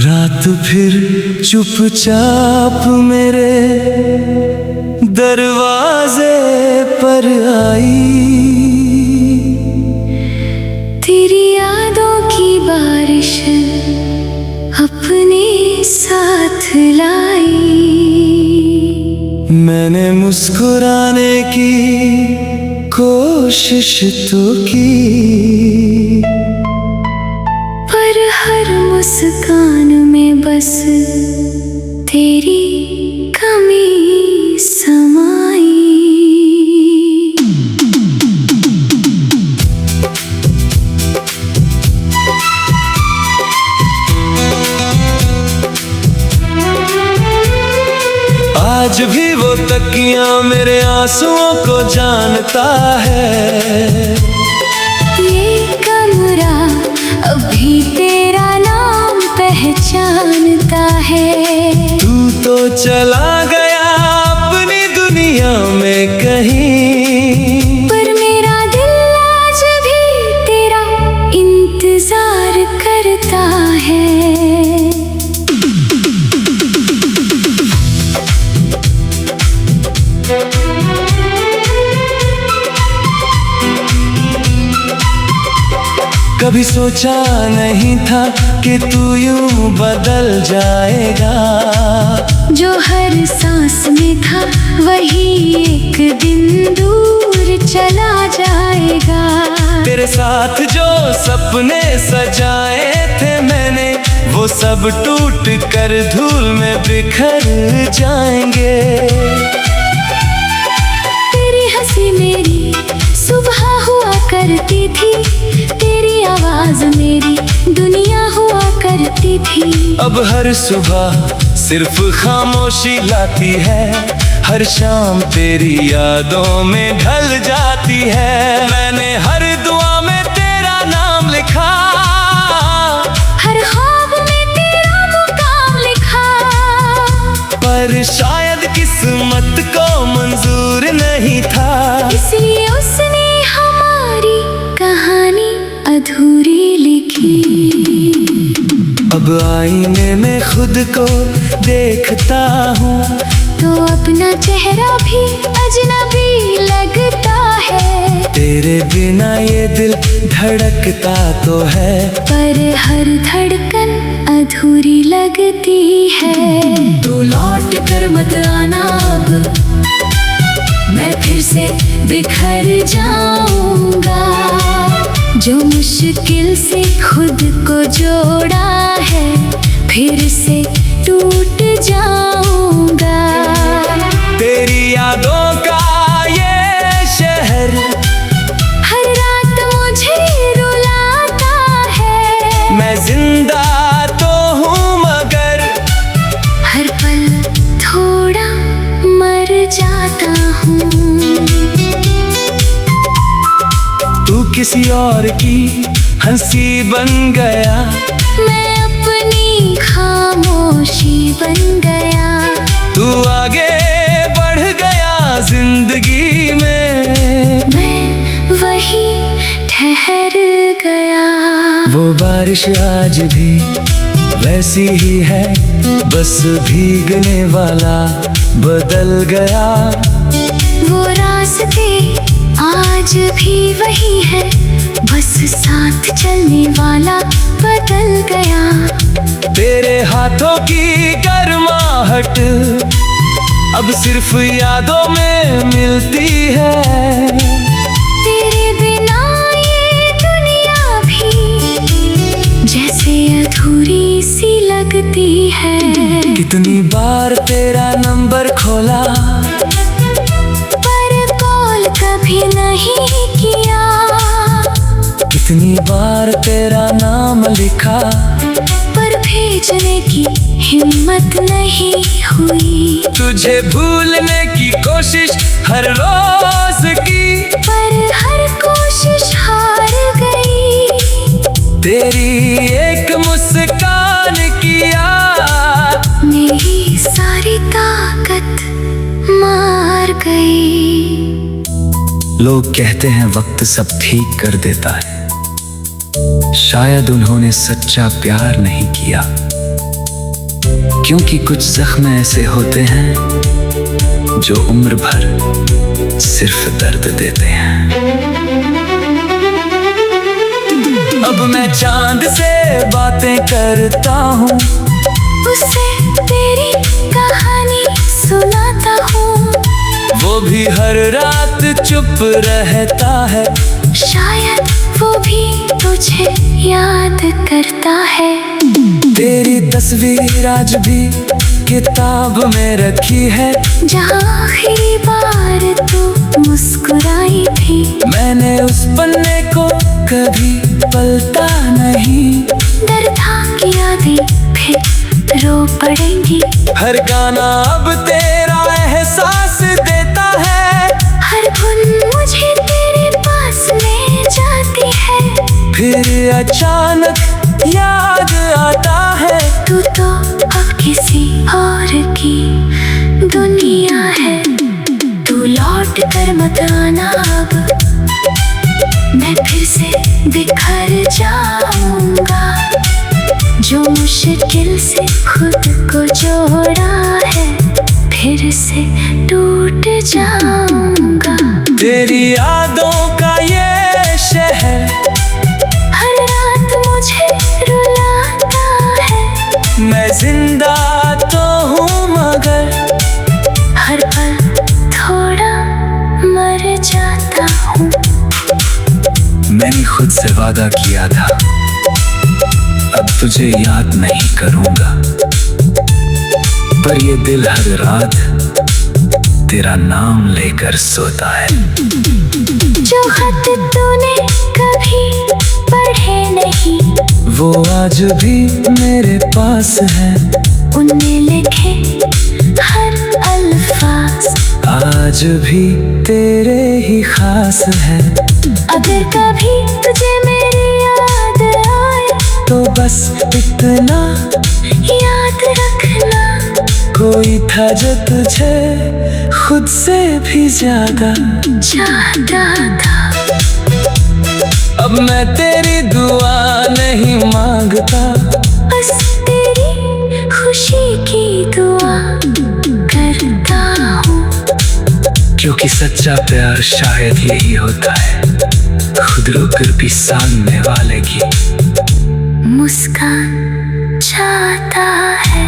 रात फिर चुपचाप मेरे दरवाजे पर आई, तेरी यादों की बारिश अपने साथ लाई। मैंने मुस्कुराने की कोशिश तो की, पर हर मुस्कान में बस तेरी कमी समाई। आज भी वो तकिया मेरे आंसुओं को जानता है। ये कमरा अभी तेरा नाम पहचानता है। तू तो चला गया अपनी दुनिया में कहीं, पर मेरा दिल आज भी तेरा इंतजार करता है। कभी सोचा नहीं था कि तू यूं बदल जाएगा। जो हर सांस में था वही एक दिन दूर चला जाएगा। तेरे साथ जो सपने सजाए थे मैंने, वो सब टूट कर धूल में बिखर जाएंगे। तेरी हंसी मेरी सुबह हुआ करती थी, तेरी आवाज मेरी दुनिया हुआ करती थी। अब हर सुबह सिर्फ खामोशी लाती है, हर शाम तेरी यादों में ढल जाती है। मैंने हर दुआ में तेरा नाम लिखा, हर ख्वाब में तेरा मुकाम लिखा, पर शायद किस्मत को मंजूर नहीं था। इसलिए उसने हमारी कहानी अधूरी लिखी। अब आईने में खुद को देखता हूँ, तो अपना चेहरा भी अजनबी लगता है। तेरे बिना ये दिल धड़कता तो है, पर हर धड़कन अधूरी लगती है। तू लौट कर मत आना अब, मैं फिर से बिखर जाऊंगा। जो मुश्किल से खुद को जोड़ा है, फिर से टूट जाऊंगा। तेरी यादों का ये शहर हर रात मुझे रुलाता है। मैं जिंदा तो हूँ मगर हर पल थोड़ा मर जाता हूँ। तू किसी और की हंसी बन गया, मैं अपनी खामोशी बन गया। तू आगे बढ़ गया जिंदगी में, मैं वही ठहर गया। वो बारिश आज भी वैसी ही है, बस भीगने वाला बदल गया। वो रास्ते आज भी वही है, बस साथ चलने वाला बदल गया। तेरे हाथों की गर्माहट अब सिर्फ यादों में मिलती है। तेरे बिना ये दुनिया भी जैसे अधूरी सी लगती है। कितनी बार तेरा नंबर खोला, पर कॉल कभी नहीं किया। कितनी बार तेरा नाम लिखा, पर भेजने की हिम्मत नहीं हुई। तुझे भूलने की कोशिश हर रोज की, पर हर कोशिश हार गई। तेरी एक मुस्कान की याद मेरी सारी ताकत मार गई। लोग कहते हैं वक्त सब ठीक कर देता है, शायद उन्होंने सच्चा प्यार नहीं किया, क्योंकि कुछ जख्म ऐसे होते हैं जो उम्र भर सिर्फ दर्द देते हैं। अब मैं चांद से बातें करता हूँ, उसे तेरी कहानी सुनाता हूँ, वो भी हर रात चुप रहता है, शायद वो भी तुझे याद करता है। तेरी तस्वीर आज भी किताब में रखी है, जहाँ आखिरी बार तू मुस्कुराई थी। मैंने उस पन्ने को कभी पलटा नहीं, डर था कि यादें फिर रो पड़ेंगी। हर गाना अब तेरा एहसास देता है, हर धुन मुझे तेरे पास ले जाती है। फिर अचानक याद आता है, तू तो अब किसी और की दुनिया है। तू लौट कर मत आना अब, मैं फिर से बिखर जाऊंगा। जो मुश्किल से खुद को जोड़ा है, फिर से टूट जाऊंगा। तेरी यादों का ये शहर हर रात मुझे रुलाता है। मैं जिंदा तो हूँ मगर हर पल थोड़ा मर जाता हूँ। मैंने खुद से वादा किया था, अब तुझे याद नहीं करूंगा, पर ये दिल हर रात तेरा नाम लेकर सोता है। जो खत तूने कभी पढ़े नहीं, वो आज भी मेरे पास है, उनमें लिखे हर अल्फाज आज भी तेरे ही खास है। अगर कभी तुझे मेरी याद आए, तो बस इतना याद रखना, कोई था जो तुझे खुद से भी ज्यादा चाहता था। अब मैं तेरी दुआ नहीं मांगता, बस तेरी खुशी की दुआ करता हूँ। क्योंकि सच्चा प्यार शायद यही होता है, खुद रोकर भी सामने वाले की मुस्कान चाहता है।